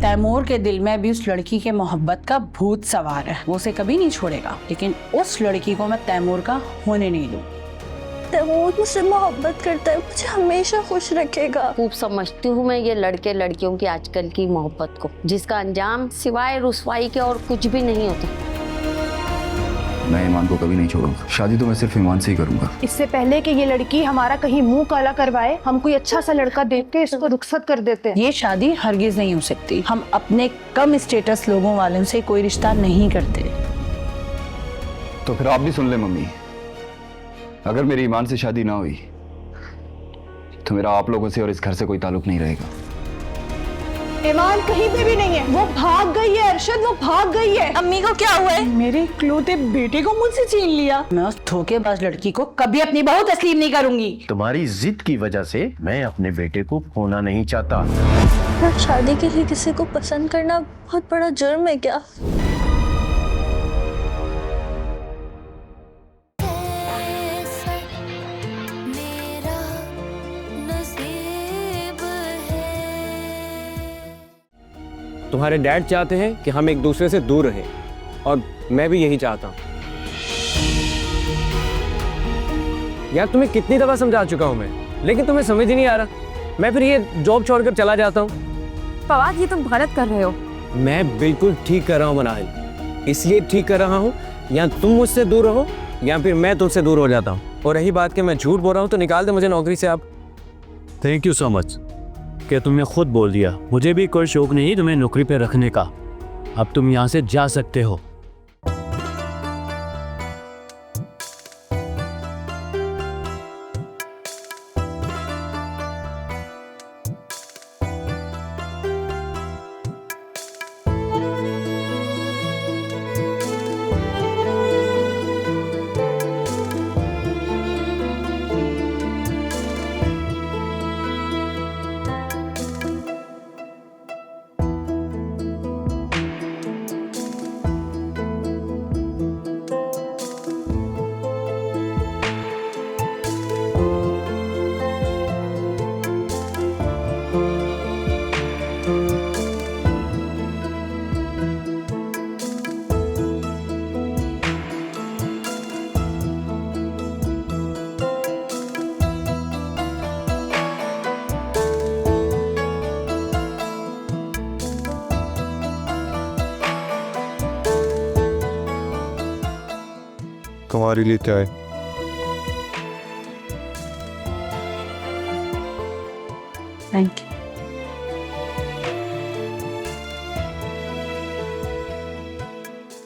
तैमूर के दिल में भी उस लड़की के मोहब्बत का भूत सवार है। वो उसे कभी नहीं छोड़ेगा, लेकिन उस लड़की को मैं तैमूर का होने नहीं दूँ। तैमूर मुझसे मोहब्बत करता है, मुझे हमेशा खुश रखेगा। खूब समझती हूँ मैं ये लड़के लड़कियों की आजकल की मोहब्बत को, जिसका अंजाम सिवाय रुसवाई के और कुछ भी नहीं होता। मैं ईमान को कभी नहीं छोड़ूंगा। शादी तो मैं सिर्फ ईमान से ही करूंगा। इससे पहले कि ये लड़की हमारा कहीं मुंह काला करवाए, हम कोई अच्छा सा लड़का देख के इसको रुखसत कर देते हैं। ये शादी हरगिज नहीं हो सकती। हम अपने कम स्टेटस लोगों वालों से कोई रिश्ता नहीं करते। तो फिर आप भी सुन ले मम्मी, अगर मेरी ईमान से शादी ना हुई तो मेरा आप लोगों से और इस घर से कोई ताल्लुक नहीं रहेगा। ईमान कहीं पे भी नहीं है, वो भाग गई है अरशद, वो भाग गई है। अम्मी को क्या हुआ है? मेरे इकलौते बेटे को मुझसे छीन लिया। मैं उस धोखेबाज लड़की को कभी अपनी बहू तस्लीम नहीं करूंगी। तुम्हारी जिद की वजह से मैं अपने बेटे को खोना नहीं चाहता। क्या शादी के लिए किसी को पसंद करना बहुत बड़ा जुर्म है क्या? तुम्हारे डैड चाहते हैं कि हम एक दूसरे से दूर रहें, और मैं भी यही चाहता हूँ। यार तुम्हें कितनी दफा समझा चुका हूँ मैं, लेकिन तुम्हें समझ ही नहीं आ रहा। मैं फिर ये जॉब छोड़कर चला जाता हूँ। फवाद, ये तुम गलत कर रहे हो। मैं बिल्कुल ठीक कर रहा हूँ मनाहिल, इसलिए ठीक कर रहा हूँ, या तुम मुझसे दूर रहो या फिर मैं तुमसे दूर हो जाता हूँ। और रही बात कि मैं झूठ बोल रहा हूँ तो निकाल दे मुझे नौकरी से आप। थैंक यू सो मच कि तुमने खुद बोल दिया। मुझे भी कोई शौक नहीं तुम्हें नौकरी पे रखने का। अब तुम यहाँ से जा सकते हो। तुम्हारे लिए चाय। Thank you.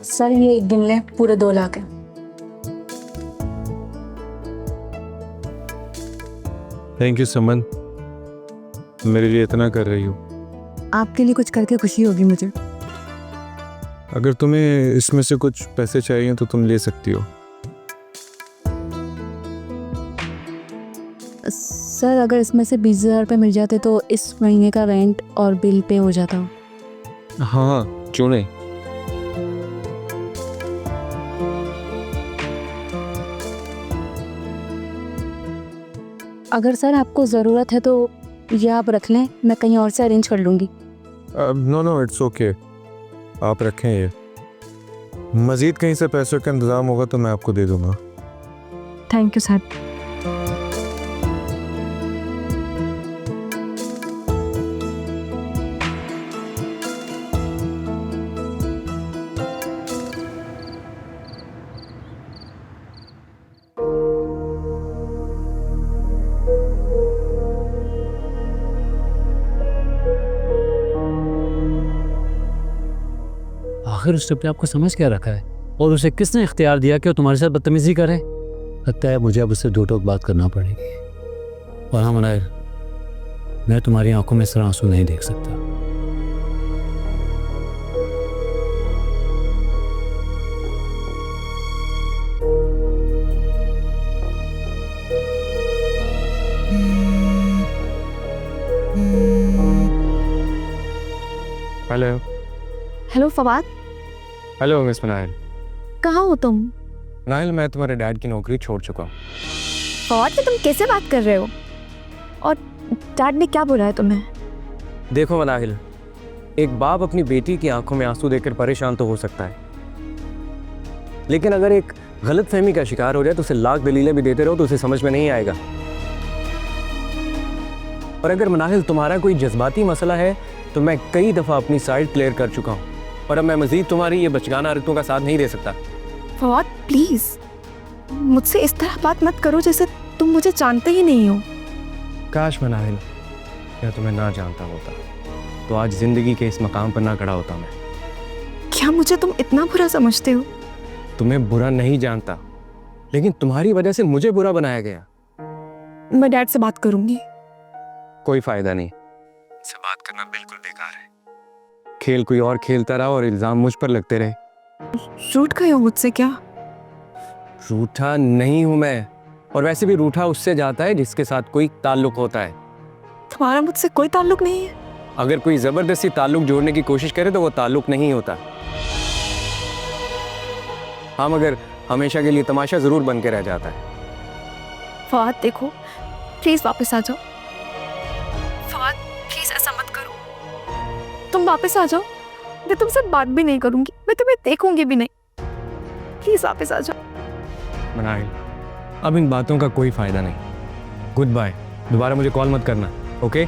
सर ये एक दिन ले पूरे 2 लाख है। थैंक यू समन, मेरे लिए इतना कर रही हो। आपके लिए कुछ करके खुशी होगी मुझे। अगर तुम्हें इसमें से कुछ पैसे चाहिए तो तुम ले सकती हो। सर अगर इसमें से 20,000 रुपये मिल जाते तो इस महीने का रेंट और बिल पे हो जाता। हाँ क्यों नहीं। अगर सर आपको ज़रूरत है तो ये आप रख लें, मैं कहीं और से अरेंज कर लूँगी। नो इट्स ओके, आप रखें ये। मज़ीद कहीं से पैसों का इंतज़ाम होगा तो मैं आपको दे दूँगा। Thank you sir. आखिर उस पे आपको समझ क्या रखा है, और उसे किसने इख्तियार दिया कि वो तुम्हारे साथ बदतमीजी करे? लगता है मुझे अब उससे दो टोक बात करना पड़ेगी। और हाँ मनाहिल, मैं तुम्हारी आंखों में इस तरह आंसू नहीं देख सकता। Hello. Hello Fawad. Hello miss Manahil. कहाँ हो तुम? मनाहिल, मैं तुम्हारे डैड की नौकरी छोड़ चुका हूँ। फवाद ये तुम कैसे बात कर रहे हो? और डैड ने क्या बोला है तुम्हें? देखो मनाहिल, एक बाप अपनी बेटी की आंखों में आंसू देखकर परेशान तो हो सकता है, लेकिन अगर एक गलतफहमी का शिकार हो जाए तो उसे लाख दलीलें भी देते रहो तो उसे समझ में नहीं आएगा। और अगर मनाहिल तुम्हारा कोई जज्बाती मसला है तो मैं कई दफ़ा अपनी साइड क्लियर कर चुका हूँ, और अब मैं मजीद तुम्हारी ये बचकाना हरकतों का साथ नहीं दे सकता। फवाद प्लीज मुझसे इस तरह बात मत करो जैसे तुम मुझे जानते ही नहीं हो। काश मनाहिल क्या तुम्हें ना जानता होता तो आज जिंदगी के इस मकाम पर ना खड़ा होता मैं। क्या मुझे तुम इतना बुरा समझते हो? तुम्हें बुरा नहीं जानता, लेकिन तुम्हारी वजह से मुझे बुरा बनाया गया। मैं डैड से बात करूंगी। कोई फायदा नहीं, इससे बात करना बिल्कुल बेकार है। खेल कोई और खेलता रहा और इल्जाम मुझ पर लगते रहे। रूठ गए हो मुझसे क्या? रूठा नहीं हूं मैं, और वैसे भी रूठा उससे जाता है जिसके साथ कोई ताल्लुक होता है। तुम्हारा मुझसे कोई ताल्लुक नहीं है। अगर कोई जबरदस्ती ताल्लुक जोड़ने की कोशिश करे तो वो ताल्लुक नहीं होता। हाँ, मगर हमेशा के लिए तमाशा जरूर बन के रह जाता है। फवाद देखो, प्लीज वापस आ जाओ। फवाद प्लीज ऐसा मत करो। तुम वापस आ जाओ, मैं तुमसे बात भी नहीं करूंगी, मैं तुम्हें देखूंगी भी नहीं। प्लीज वापस आ जाओ। मनाहिल, अब इन बातों का कोई फायदा नहीं। गुड बाय, दोबारा मुझे कॉल मत करना, ओके?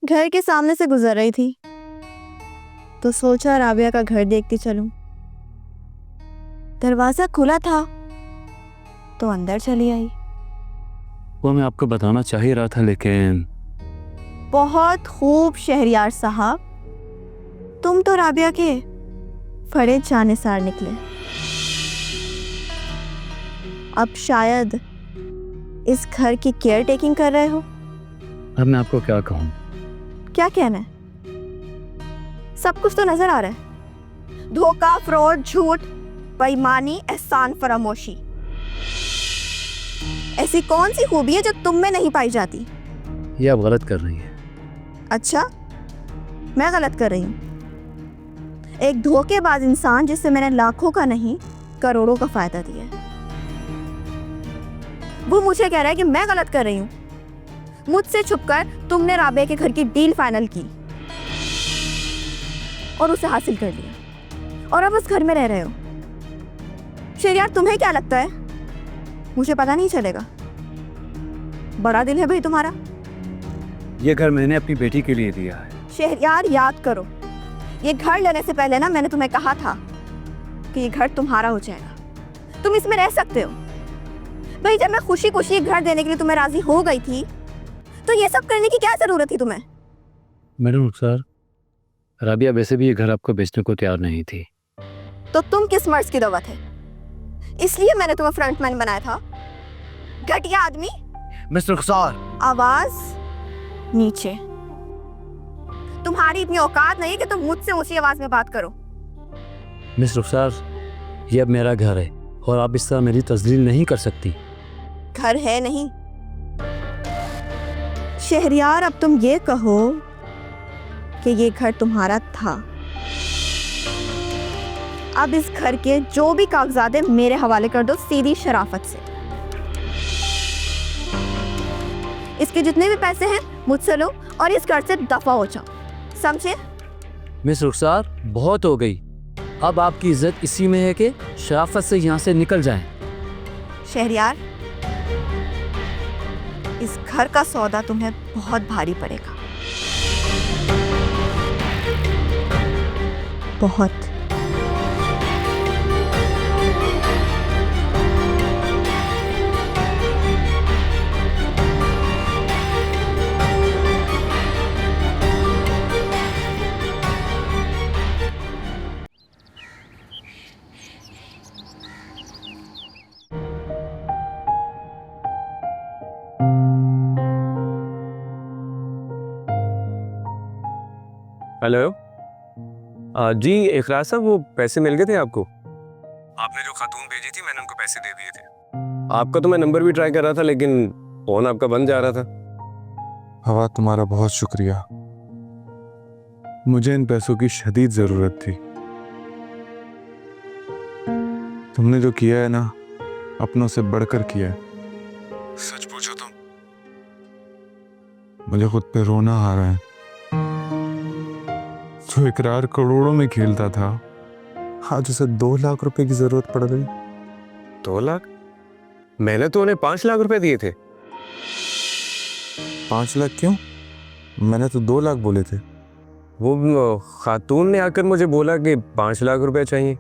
घर के सामने से गुजर रही थी तो सोचा राबिया का घर देखती चलूं। दरवाजा खुला था तो अंदर चली आई। वो मैं आपको बताना चाह ही रहा था, लेकिन बहुत खूब शहरियार साहब, तुम तो राबिया के फड़े जानेसार निकले। अब शायद इस घर की केयर टेकिंग कर रहे हो। अब मैं आपको क्या कहूँ? क्या कहना है? सब कुछ तो नजर आ रहा है। धोखा, फ्रॉड, झूठ, बेईमानी, एहसान फरामोशी। ऐसी कौन सी खूबी है जो तुम में नहीं पाई जाती? ये आप गलत कर रही हैं। अच्छा, मैं गलत कर रही हूँ? एक धोखेबाज इंसान जिससे मैंने लाखों का नहीं करोड़ों का फायदा दिया है, वो मुझे कह रहा है कि मैं गलत कर रही हूँ। मुझसे छुपकर तुमने राबिया के घर की डील फाइनल की और उसे हासिल कर लिया, और अब उस घर में रह रहे हो। शहरियार, तुम्हें क्या लगता है मुझे पता नहीं चलेगा? बड़ा दिल है भाई तुम्हारा। ये घर मैंने अपनी बेटी के लिए दिया है। शहरियार, याद करो, ये घर लेने से पहले ना मैंने तुम्हें कहा था कि ये घर तुम्हारा हो जाएगा, तुम इसमें रह सकते हो। भाई, जब मैं खुशी खुशी घर देने के लिए तुम्हें राजी हो गई थी तो ये सब करने की क्या जरूरत थी तुम्हें? मैडम रुखसार, राबिया वैसे भी ये घर आपको बेचने को तैयार नहीं थी। तो तुम किस मर्ज की दवा थे? इसलिए मैंने तुम्हें फ्रंटमैन बनाया था। घटिया आदमी। मिस रुखसार, आवाज नीचे। तुम्हारी इतनी औकात नहीं कि तुम मुझसे ऊंची आवाज में बात करो। मिस रुखसार, ये अब मेरा घर है और आप इस तरह मेरी तस्लील नहीं कर सकती। घर है नहीं। शहरियार, अब तुम ये कहो कि ये घर तुम्हारा था। अब इस घर के जो भी कागजात है मेरे हवाले कर दो सीधी शराफत से। इसके जितने भी पैसे हैं मुझसे लो और इस घर से दफा हो जाओ, समझे? मिस रुखसार, बहुत हो गई। अब आपकी इज्जत इसी में है कि शराफत से यहाँ से निकल जाएं। शहरियार, इस घर का सौदा तुम्हें बहुत भारी पड़ेगा, बहुत। हेलो। जी इखलास साहब, वो पैसे मिल गए थे आपको? आपने जो खातून भेजी थी मैंने उनको पैसे दे दिए थे। आपका तो मैं नंबर भी ट्राई कर रहा था लेकिन फोन आपका बंद जा रहा था। फवाद, तुम्हारा बहुत शुक्रिया। मुझे इन पैसों की शदीद जरूरत थी। तुमने जो किया है ना, अपनों से बढ़कर किया है। सच पूछो तो मुझे खुद पे रोना आ रहा है। जो इकरार करोड़ों में खेलता था, आज उसे 2 लाख रुपए की जरूरत पड़ गई। 2 लाख? मैंने तो उन्हें 5 लाख रुपए दिए थे। 5 लाख क्यों? मैंने तो 2 लाख बोले थे। वो खातून ने आकर मुझे बोला कि 5 लाख रुपए चाहिए।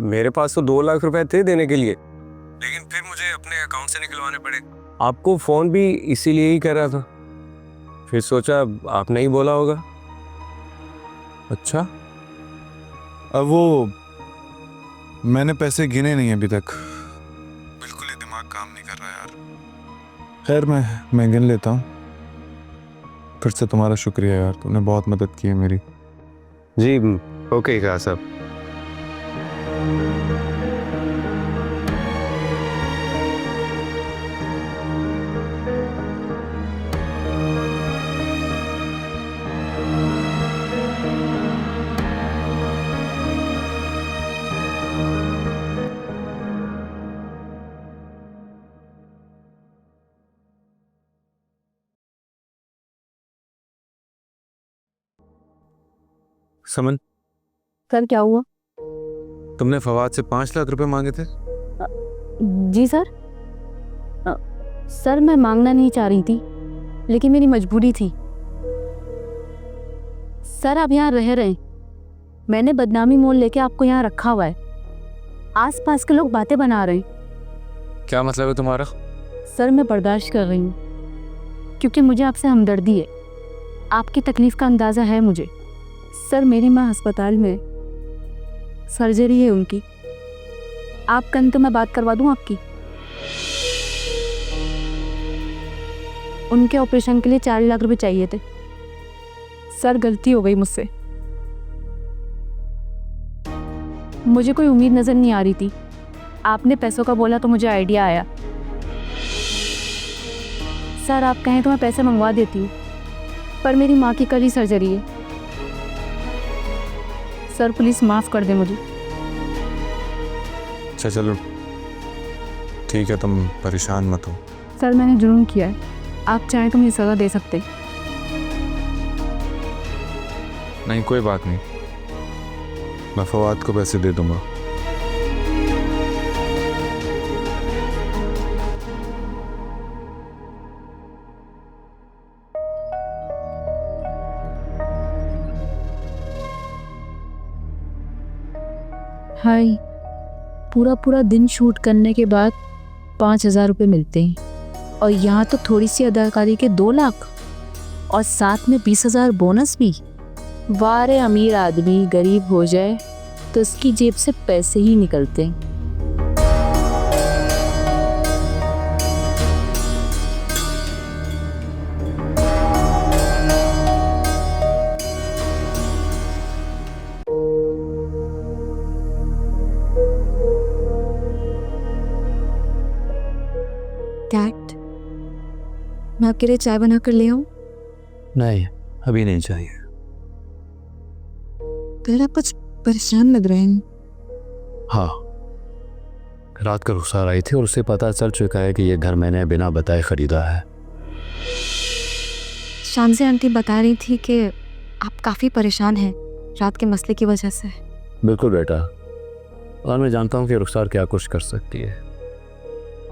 मेरे पास तो 2 लाख रुपए थे देने के लिए, लेकिन फिर मुझे अपने अकाउंट से निकलवाने पड़े। आपको फ़ोन भी इसीलिए ही कर रहा था, फिर सोचा आपने ही बोला होगा। अच्छा, अब वो मैंने पैसे गिने नहीं अभी तक। बिल्कुल ही दिमाग काम नहीं कर रहा यार। खैर मैं गिन लेता हूँ। फिर से तुम्हारा शुक्रिया यार, तुमने बहुत मदद की है मेरी। जी ओके कहा साहब। समन, सर क्या हुआ? तुमने फवाद से 5 लाख रुपए मांगे थे। जी सर। सर मैं मांगना नहीं चाह रही थी, लेकिन मेरी मजबूरी थी। सर आप यहाँ रह रहे हैं, मैंने बदनामी मोल लेके आपको यहाँ रखा हुआ है। आसपास के लोग बातें बना रहे हैं। क्या मतलब है तुम्हारा? सर मैं बर्दाश्त कर रही हूँ क्योंकि मुझे आपसे हमदर्दी है। आपकी तकलीफ का अंदाज़ा है मुझे। सर मेरी माँ अस्पताल में, सर्जरी है उनकी। आप कल तो मैं बात करवा दूँ आपकी। उनके ऑपरेशन के लिए 4 लाख रुपए चाहिए थे। सर गलती हो गई मुझसे, मुझे कोई उम्मीद नज़र नहीं आ रही थी। आपने पैसों का बोला तो मुझे आइडिया आया। सर आप कहें तो मैं पैसे मंगवा देती हूँ, पर मेरी माँ की कल ही सर्जरी है। सर प्लीज़ माफ़ कर दे मुझे। अच्छा चलो ठीक है, तुम परेशान मत हो। सर मैंने जुर्म किया है, आप चाहें तो मुझे सज़ा दे सकते हैं। नहीं कोई बात नहीं, मैं फवाद को पैसे दे दूंगा। हाय, पूरा दिन शूट करने के बाद 5,000 रुपये मिलते हैं, और यहाँ तो थोड़ी सी अदाकारी के 2 लाख और साथ में 20,000 बोनस भी। वाह रे अमीर आदमी गरीब हो जाए तो उसकी जेब से पैसे ही निकलते हैं। डैड, मैं आपके लिए चाय बना कर ले आऊं? नहीं अभी नहीं चाहिए। फिर आप कुछ परेशान लग रहे हैं। हाँ, रात को रुखसार आई थी और उसे पता चल चुका है कि ये घर मैंने बिना बताए ख़रीदा है। शामज़ी आंटी बता रही थी कि आप काफ़ी परेशान हैं रात के मसले की वजह से। बिल्कुल बेटा, और मैं जानता हूँ कि रुखसार क्या कुछ कर सकती है।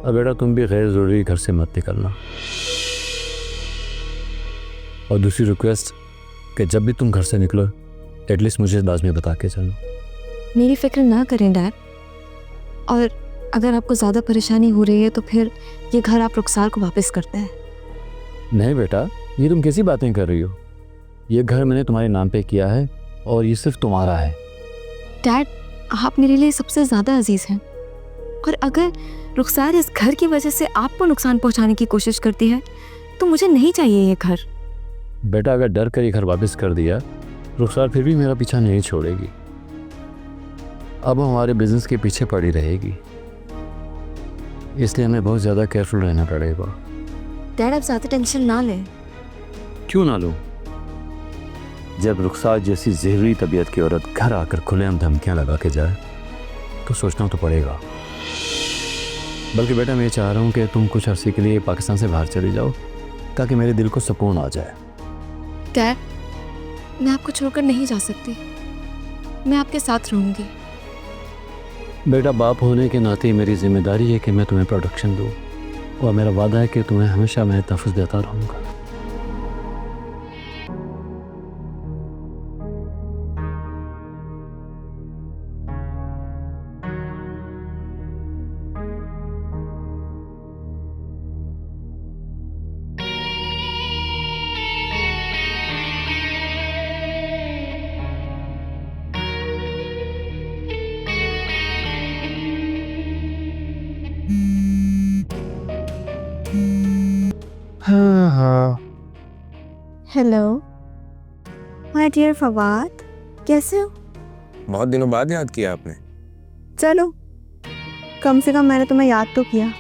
अब बेटा तुम भी गैर ज़रूरी घर से मत निकलना, और दूसरी रिक्वेस्ट कि जब भी तुम घर से निकलो एटलीस्ट मुझे लाजमी बता के चलो। मेरी फिक्र ना करें डैड, और अगर आपको ज़्यादा परेशानी हो रही है तो फिर ये घर आप रुखसार को वापस करते हैं। नहीं बेटा, ये तुम कैसी बातें कर रही हो? ये घर मैंने तुम्हारे नाम पे किया है और ये सिर्फ तुम्हारा है। डैड, आप मेरे लिए सबसे ज़्यादा अजीज़ हैं, और अगर रुखसार इस घर की वजह से आपको नुकसान पहुंचाने की कोशिश करती है तो मुझे नहीं चाहिए ये घर। बेटा अगर डर कर ये घर वापस कर दिया रुखसार फिर भी मेरा पीछा नहीं छोड़ेगी। अब हमारे बिजनेस के पीछे पड़ी रहेगी, इसलिए हमें बहुत ज़्यादा केयरफुल रहना पड़ेगा। डैड आप ज़्यादा टेंशन ना लें। क्यों ना लूं? जब रुखसार जैसी जहरी तबीयत की औरत घर आकर खुलेआम धमकियां लगा के जाए तो सोचना तो पड़ेगा। बल्कि बेटा मैं चाह रहा हूं कि तुम कुछ अरसे के लिए पाकिस्तान से बाहर चले जाओ ताकि मेरे दिल को सुकून आ जाए। डैड, मैं आपको छोड़कर नहीं जा सकती, मैं आपके साथ रहूंगी। बेटा बाप होने के नाते मेरी जिम्मेदारी है कि मैं तुम्हें प्रोटेक्शन दूं, और मेरा वादा है कि तुम्हें हमेशा मैं तहफ़्फ़ुज़ देता रहूँगा। हेलो माय डियर फवाद, कैसे हो? बहुत दिनों बाद याद किया आपने। चलो, कम से कम मैंने तुम्हें याद तो किया।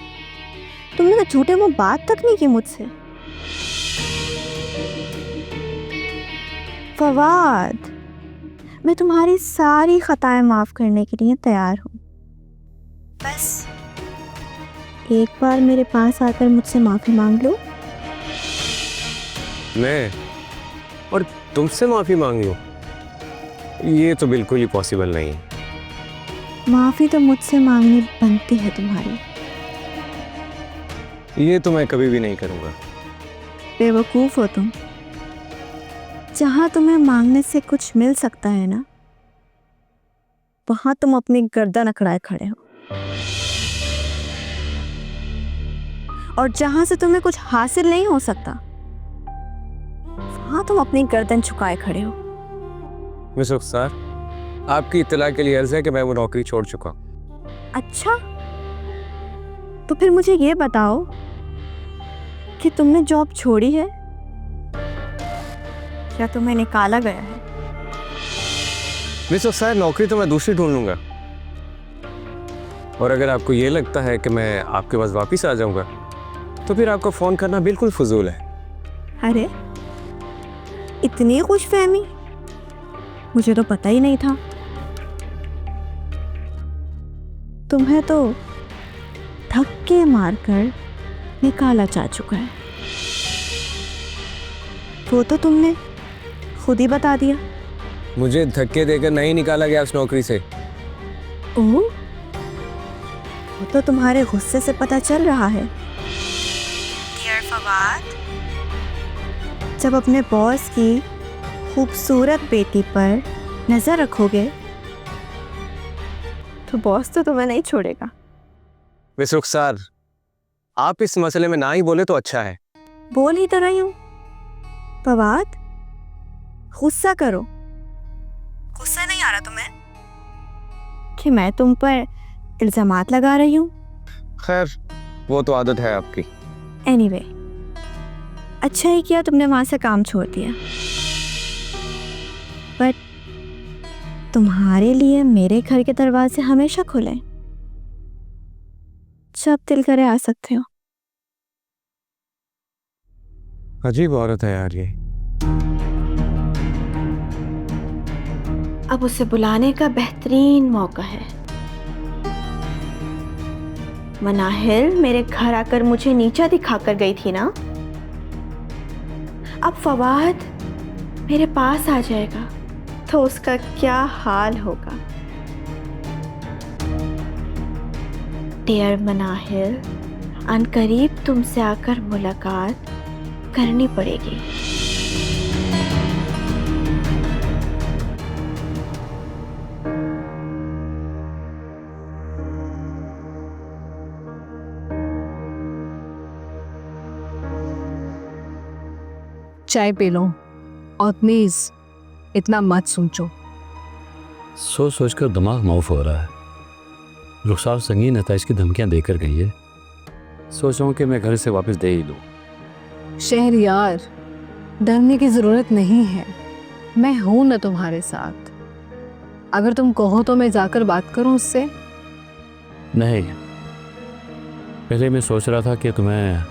तुमने तो झूठे मुंह बात तक नहीं की मुझसे। फवाद, मैं तुम्हारी सारी खताएं माफ करने के लिए तैयार हूँ। बस एक बार मेरे पास आकर मुझसे माफी मांग लो। मैं और तुमसे माफ़ी मांग लूं? ये तो बिल्कुल ही पॉसिबल नहीं है। माफी तो मुझसे मांगनी बनती है तुम्हारी। ये तो मैं कभी भी नहीं करूँगा। बेवकूफ हो तुम। जहां तुम्हें मांगने से कुछ मिल सकता है ना, वहां तुम अपनी गर्दन अकड़ाए खड़े हो, और जहां से तुम्हें कुछ हासिल नहीं हो सकता, वहां तुम अपनी गर्दन झुकाए खड़े हो। मिस रुखसार, आपकी इत्तला के लिए अर्ज है कि मैं वो नौकरी छोड़ चुका हूं। अच्छा, तो फिर मुझे ये बताओ कि तुमने जॉब छोड़ी है या तुम्हें निकाला गया है? मिस रुखसार, नौकरी तो मैं दूसरी ढूंढ लूंगा, और अगर आपको ये लगता है कि मैं आपके पास वापस आ जाऊंगा तो फिर आपको फ़ोन करना बिल्कुल फजूल है। अरे, इतनी खुशफहमी, मुझे तो पता ही नहीं था। तुम्हें तो धक्के मारकर निकाला जा चुका है। वो तो तुमने खुद ही बता दिया। मुझे धक्के देकर नहीं निकाला गया उस नौकरी से। ओह, वो तो तुम्हारे गुस्से से पता चल रहा है। डियर फवाद, जब अपने बॉस की खूबसूरत बेटी पर नजर रखोगे तो बॉस तो तुम्हें नहीं छोड़ेगा। मिस रुखसार, आप इस मसले में ना ही बोले तो अच्छा है। बोल ही तो रही हूँ। फवाद, गुस्सा करो। गुस्सा नहीं आ रहा तुम्हें कि मैं तुम पर इल्जामात लगा रही हूँ? खैर, वो तो आदत है आपकी। एनीवे, अच्छा ही किया तुमने वहां से काम छोड़ दिया। बट तुम्हारे लिए मेरे घर के दरवाजे हमेशा खुले, जब दिल करे आ सकते हो। अजीब औरत है यार ये। अब उसे बुलाने का बेहतरीन मौका है। मनाहिल मेरे घर आकर मुझे नीचा दिखाकर गई थी ना, अब फवाद मेरे पास आ जाएगा तो उसका क्या हाल होगा। डियर मनाहिल, अनकरीब तुमसे आकर मुलाकात करनी पड़ेगी। चाय पी लो, और प्लीज इतना मत सोचो। सोच सोच कर दिमाग माउफ हो रहा है। रुखसार संगीन नताइज की धमकियां देकर गई है। सोच रहा हूँ कि मैं घर से वापस दे ही दूँ। शहरयार, डरने की ज़रूरत नहीं है। मैं हूं ना तुम्हारे साथ। अगर तुम कहो तो मैं जाकर बात करूं उससे। नहीं, पहले मैं सोच रहा था कि तुम्हें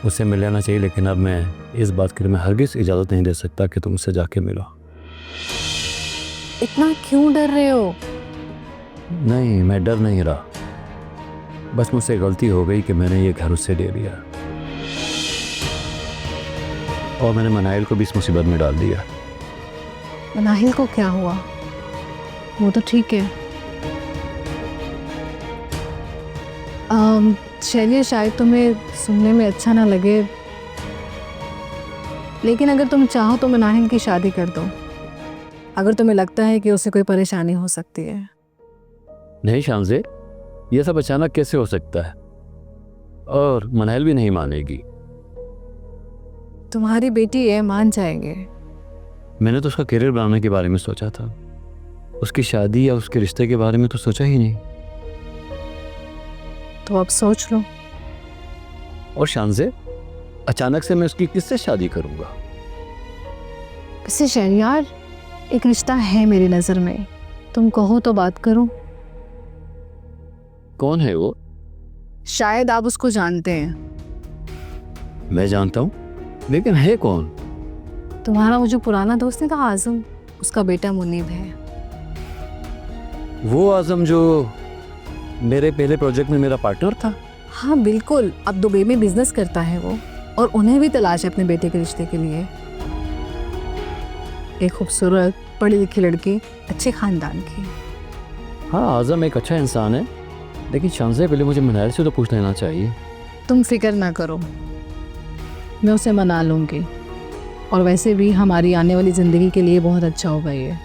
उससे मिल लेना चाहिए, लेकिन अब मैं इस बात के लिए मैं हरगिज़ इजाज़त नहीं दे सकता कि तुम उससे जाके मिलो। इतना क्यों डर रहे हो? नहीं, मैं डर नहीं रहा, बस मुझसे गलती हो गई कि मैंने ये घर उससे ले लिया और मैंने मनाइल को भी इस मुसीबत में डाल दिया। मनाहिल को क्या हुआ? वो तो ठीक है। चलिए, शायद तुम्हें सुनने में अच्छा ना लगे, लेकिन अगर तुम चाहो तो मनाहिल की शादी कर दो, अगर तुम्हें लगता है कि उसे कोई परेशानी हो सकती है। नहीं शानज़े, ये सब अचानक कैसे हो सकता है? और मनाइल भी नहीं मानेगी। तुम्हारी बेटी है, मान जाएंगे। मैंने तो उसका करियर बनाने के बारे में सोचा था, उसकी शादी या उसके रिश्ते के बारे में तो सोचा ही नहीं। तो अब सोच लो। और शानज़े, अचानक से मैं उसकी किससे शादी करूंगा? वैसे शहरियार, एक रिश्ता है मेरी नज़र में, तुम कहो तो बात करूं। कौन है वो? शायद आप उसको जानते हैं। मैं जानता हूँ, लेकिन है कौन? तुम्हारा वो जो पुराना दोस्त है था आजम, उसका बेटा मुनीब है। वो आजम जो मेरे पहले प्रोजेक्ट में मेरा पार्टनर था? हाँ बिल्कुल, अब दुबई में बिजनेस करता है वो, और उन्हें भी तलाश है अपने बेटे के रिश्ते के लिए। एक खूबसूरत पढ़ी लिखी लड़की, अच्छे खानदान की। हाँ, आजम एक अच्छा इंसान है, लेकिन शानज़े पहले मुझे मनाइल से तो पूछ लेना चाहिए। तुम फिक्र ना करो, मैं उसे मना लूँगी, और वैसे भी हमारी आने वाली ज़िंदगी के लिए बहुत अच्छा होगा ये।